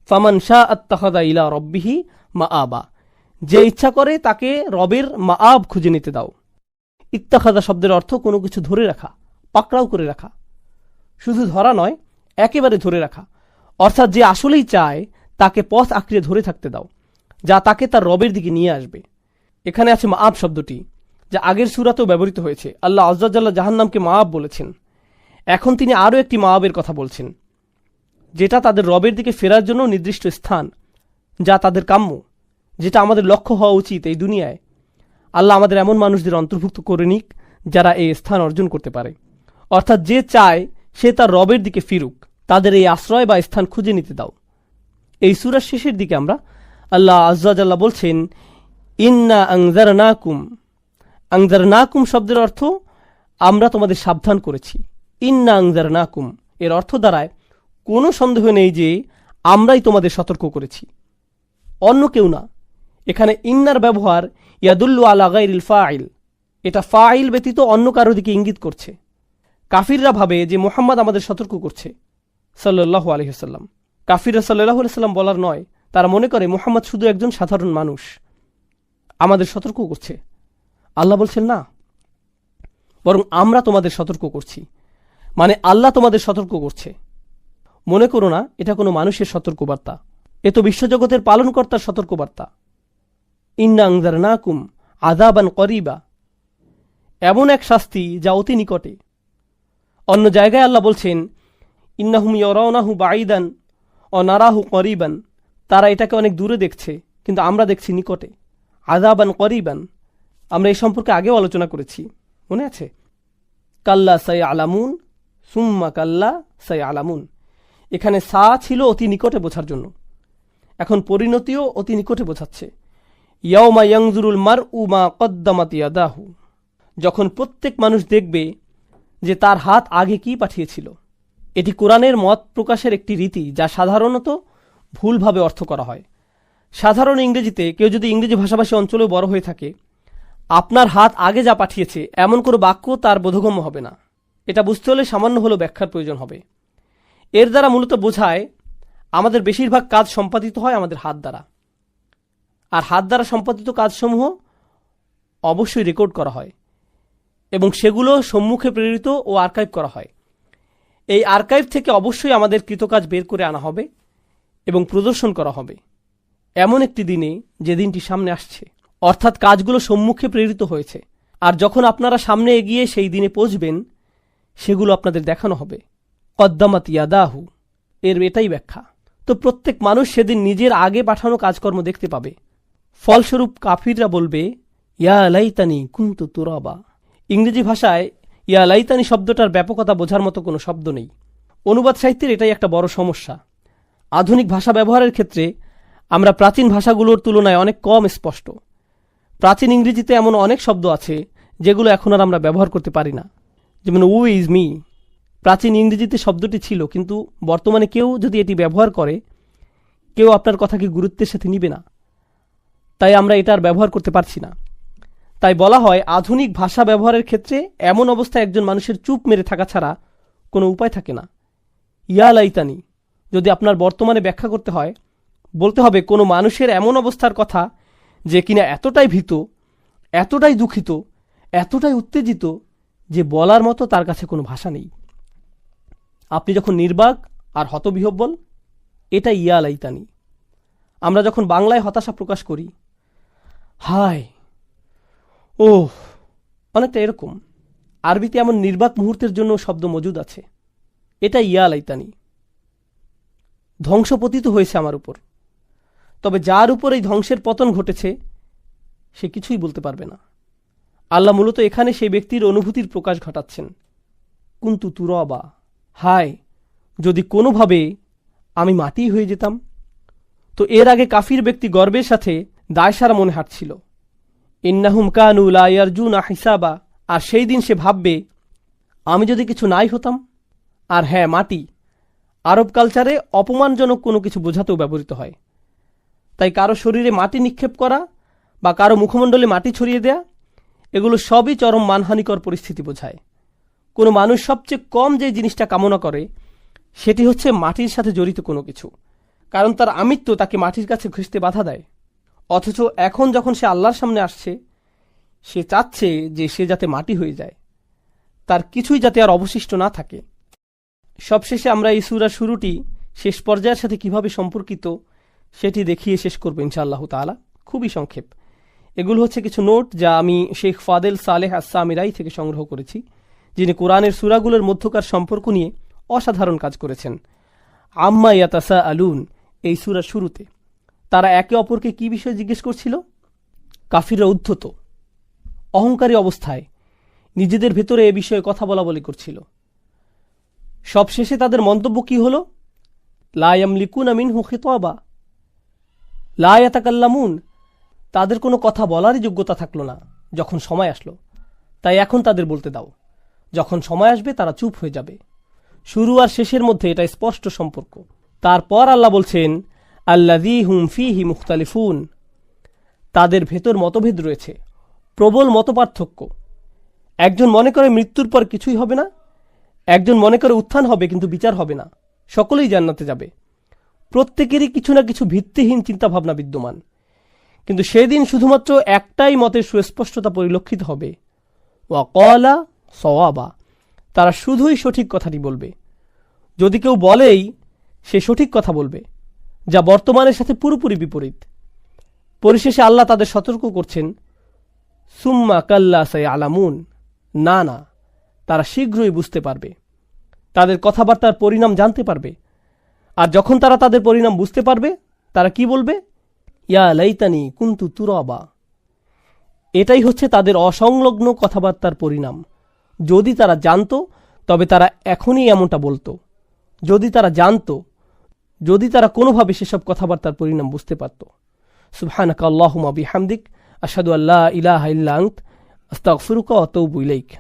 ফামান শাআ আত্তাখাযা ইলা রাব্বিহি মাআবা, যে ইচ্ছা করে তাকে রবের মাআব খুঁজে নিতে দাও। ইত্তাখাযা শব্দের অর্থ কোনো কিছু ধরে রাখা, পাকড়াও করে রাখা, শুধু ধরা নয়, একেবারে ধরে রাখা। অর্থাৎ যে আসলেই চায় তাকে পথ আঁকড়ে ধরে থাকতে দাও, যা তাকে তার রবের দিকে নিয়ে আসবে। এখানে আছে মাআব শব্দটি, যা আগের সূরাতেও ব্যবহৃত হয়েছে। আল্লাহ আযজা ওয়া জাল্লা জাহান্নামকে মাআব বলেছেন। এখন তিনি আরও একটি মাআবের কথা বলছেন, যেটা তাদের রবের দিকে ফেরার জন্য নির্দিষ্ট স্থান, যা তাদের কাম্য, যেটা আমাদের লক্ষ্য হওয়া উচিত এই দুনিয়ায়। আল্লাহ আমাদের এমন মানুষদের অন্তর্ভুক্ত করে নিক যারা এই স্থান অর্জন করতে পারে। অর্থাৎ যে চায় সে তার রবের দিকে ফিরুক, তাদের এই আশ্রয় বা স্থান খুঁজে নিতে দাও। এই সূরার শেষের দিকে আমরা আল্লাহ আযজা ওয়া জাল্লা বলছেন, ইন্না আনজারনাকুম। আনজারনাকুম শব্দের অর্থ আমরা তোমাদের সাবধান করেছি। ইন্না আনজারনাকুম এর অর্থ দাঁড়ায় কোনো সন্দেহ নেই যে আমরাই তোমাদের সতর্ক করেছি, অন্য কেউ না। এখানে ইন্নার ব্যবহার ইয়াদুল্লু আলা গায়রিল ফাইল, এটা ফাইল ব্যতীত অন্য কারো দিকে ইঙ্গিত করছে। কাফিররা ভাবে যে মুহাম্মদ আমাদের সতর্ক করছে সাল্লাল্লাহু আলাইহি ওয়াসাল্লাম। কাফিররা সাল্লাল্লাহু আলাইহি ওয়াসাল্লাম বলার নয়, তারা মনে করে মুহাম্মদ শুধু একজন সাধারণ মানুষ, আমাদের সতর্ক করছে। আল্লাহ বলছেন না, বরং আমরা তোমাদের সতর্ক করছি, মানে আল্লাহ তোমাদের সতর্ক করছে। মনে করো না এটা কোনো মানুষের সতর্কবার্তা, এ তো বিশ্বজগতের পালনকর্তার সতর্কবার্তা। ইন্না আনজারনাকুম আযাবান করিবা, এমন এক শাস্তি যা অতি নিকটে। অন্য জায়গায় আল্লাহ বলছেন, ইন্নাহুম ইয়ারাউনাহু বাঈদান ওয়া নারাহু করিবান, তারা এটাকে অনেক দূরে দেখছে কিন্তু আমরা দেখছি নিকটে। আযাবান করিবান, আমরা এই সম্পর্কে আগেও আলোচনা করেছি, মনে আছে? কাল্লা সায়ালামুন সুম্মা কাল্লা সায়ালামুন, এখানে সা ছিল অতি নিকটে বোঝার জন্য, এখন পরিণতিও অতি নিকটে বোঝাচ্ছে। ইয়াউমা ইয়ানজুরুল মারউ মা কদ্দামাত ইয়াদাহু, যখন প্রত্যেক মানুষ দেখবে যে তার হাত আগে কি পাঠিয়েছিল। এটি কোরআনের মত প্রকাশের একটি রীতি, যা সাধারণত ভুলভাবে অর্থ করা হয়। সাধারণ ইংরেজিতে কেউ যদি ইংরেজি ভাষাভাষী অঞ্চলেও বড় হয়ে থাকে, আপনার হাত আগে যা পাঠিয়েছে এমন কোনো বাক্য তার বোধগম্য হবে না। এটা বুঝতে হলে সামান্য হলেও ব্যাখ্যার প্রয়োজন হবে। এর দ্বারা মূলত বোঝায় আমাদের বেশিরভাগ কাজ সম্পাদিত হয় আমাদের হাত দ্বারা, আর হাত দ্বারা সম্পাদিত কাজসমূহ অবশ্যই রেকর্ড করা হয় এবং সেগুলো সম্মুখে প্রেরিত ও আর্কাইভ করা হয়। এই আর্কাইভ থেকে অবশ্যই আমাদের কৃতকাজ বের করে আনা হবে এবং প্রদর্শন করা হবে এমন একটি দিনে, যে দিনটি সামনে আসছে, অর্থাৎ কাজগুলো সম্মুখে প্রেরিত হয়েছে, আর যখন আপনারা সামনে এগিয়ে সেই দিনে পৌঁছবেন সেগুলো আপনাদের দেখানো হবে। কদ্দামাত ইয়াদাহু এর এটাই ব্যাখ্যা। তো প্রত্যেক মানুষ সেদিন নিজের আগে পাঠানো কাজকর্ম দেখতে পাবে। ফলস্বরূপ কাফিররা বলবে, ইয়া লাইতানি কুনতু তুরাবা। ইংরেজি ভাষায় ইয়া লাইতানি শব্দটার ব্যাপকতা বোঝার মতো কোনো শব্দ নেই। অনুবাদ সাহিত্যের এটাই একটা বড় সমস্যা। আধুনিক ভাষা ব্যবহারের ক্ষেত্রে আমরা প্রাচীন ভাষাগুলোর তুলনায় অনেক কম স্পষ্ট। প্রাচীন ইংরেজিতে এমন অনেক শব্দ আছে যেগুলো এখন আর আমরা ব্যবহার করতে পারি না, যেমন উ ইজ মি। প্রাচীন ইংরেজিতে শব্দটি ছিল, কিন্তু বর্তমানে কেউ যদি এটি ব্যবহার করে, কেউ আপনার কথাকে গুরুত্বের সাথে নিবে না, তাই আমরা এটা আর ব্যবহার করতে পারছি না। তাই বলা হয়, আধুনিক ভাষা ব্যবহারের ক্ষেত্রে এমন অবস্থায় একজন মানুষের চুপ মেরে থাকা ছাড়া কোনো উপায় থাকে না। ইয়া লাইতানি যদি আপনার বর্তমানে ব্যাখ্যা করতে হয়, বলতে হবে কোনো মানুষের এমন অবস্থার কথা যে কিনা এতটাই ভীত, এতটাই দুঃখিত, এতটাই উত্তেজিত যে বলার মতো তার কাছে কোনো ভাষা নেই। আপনি যখন নির্বাক আর হতবিহ্বল, এটা ইয়া লাইতানি। আমরা যখন বাংলায় হতাশা প্রকাশ করি, হায়, ও, অনেকটা এরকম। আরবিতে এমন নির্বাক মুহূর্তের জন্য শব্দ মজুদ আছে, এটা ইয়া লাইতানি। ধ্বংস পতিত হয়েছে আমার উপর, তবে যার উপর এই ধ্বংসের পতন ঘটেছে সে কিছুই বলতে পারবে না। আল্লাহ মূলত এখানে সেই ব্যক্তির অনুভূতির প্রকাশ ঘটাচ্ছেন। কুনতু তুরাবা, হায়, যদি কোনোভাবে আমি মাটি হয়ে যেতাম। তো এর আগে কাফির ব্যক্তি গর্বের সাথে দায়সারা মনে হাঁটছিল, ইন্নাহুম কানু লা ইয়ারজুনা হিসাবা, আর সেই দিন সে ভাববে আমি যদি কিছু নাই হতাম। আর হ্যাঁ, মাটি আরব কালচারে অপমানজনক কোনো কিছু বোঝাতেও ব্যবহৃত হয়। তাই কারো শরীরে মাটি নিক্ষেপ করা বা কারো মুখমণ্ডলে মাটি ছড়িয়ে দেয়া, এগুলো সবই চরম মানহানিকর পরিস্থিতি বোঝায়। কোনো মানুষ সবচেয়ে কম যে জিনিসটা কামনা করে সেটি হচ্ছে মাটির সাথে জড়িত কোনো কিছু, কারণ তার আমিত্ব তাকে মাটির কাছে ঘেঁষতে বাধা দেয়। অথচ এখন যখন সে আল্লাহর সামনে আসছে, সে চাচ্ছে যে সে যাতে মাটি হয়ে যায়, তার কিছুই যাতে আর অবশিষ্ট না থাকে। সবশেষে আমরা এই সূরার শুরুটি শেষ পর্যায়ের সাথে কিভাবে সম্পর্কিত সেটি দেখিয়ে শেষ করব ইনশাআল্লাহ তাআলা। খুবই সংক্ষেপ। এগুলো হচ্ছে কিছু নোট যা আমি শেখ ফাদেল সালেহ আস-সামিরাই থেকে সংগ্রহ করেছি, যিনি কোরআনের সূরাগুলোর মধ্যকার সম্পর্ক নিয়ে অসাধারণ কাজ করেছেন। আম্মা ইয়াতাসাআলুন এই সূরার শুরুতে তারা একে অপরকে কি বিষয়ে জিজ্ঞেস করছিল? কাফিররা উদ্ধত অহংকারী অবস্থায় নিজেদের ভেতরে এ বিষয়ে কথা বলাবলি করছিল। সবশেষে তাদের মন্তব্য কি হল? লা ইয়ামলিকুনা মিনহু খিতাবা, লা ইয়াতাকাল্লামুন, তাদের কোনো কথা বলারই যোগ্যতা থাকলো না যখন সময় আসলো। তাই এখন তাদের বলতে দাও, যখন সময় আসবে তারা চুপ হয়ে যাবে। শুরু আর শেষের মধ্যে এটা স্পষ্ট সম্পর্ক। তারপর আল্লাহ বলছেন, আল্লাযী হুম ফীহি মুখতালিফুন, তাদের ভেতর মতভেদ রয়েছে, প্রবল মতপার্থক্য। একজন মনে করে মৃত্যুর পর কিছুই হবে না, একজন মনে করে উত্থান হবে কিন্তু বিচার হবে না, সকলেই জান্নাতে যাবে। প্রত্যেকেরই কিছু না কিছু ভিত্তিহীন চিন্তাভাবনা বিদ্যমান। কিন্তু সেদিন শুধুমাত্র একটাই মতের সুস্পষ্টতা পরিলক্ষিত হবে, ওয়া ক্বালা সওয়াবা, তারা শুধুই সঠিক কথাটি বলবে। যদি কেউ বলেই সে সঠিক কথা বলবে, যা বর্তমানের সাথে পুরোপুরি বিপরীত। পরিশেষে আল্লাহ তাদের সতর্ক করছেন, সুম্মা কাল্লা সায়ালামুন, না না, তারা শীঘ্রই বুঝতে পারবে, তাদের কথাবার্তার পরিণাম জানতে পারবে। আর যখন তারা তাদের পরিণাম বুঝতে পারবে, তারা কি বলবে? ইয়া লাইতানি কুনতু তুরাবা। এটাই হচ্ছে তাদের অসংলগ্ন কথাবার্তার পরিণাম। যদি তারা জানতো তবে তারা এখনই এমনটা বলতো। যদি তারা জানতো, যদি তারা কোনোভাবে সেসব কথাবার্তার পরিণাম বুঝতে পারত। সুবহানাকা আল্লাহুম্মা বিহামদিক, আশহাদু আল্লা ইলাহা ইল্লা আনতা, আস্তাগফিরুকা ওয়া আতুবু ইলাইক।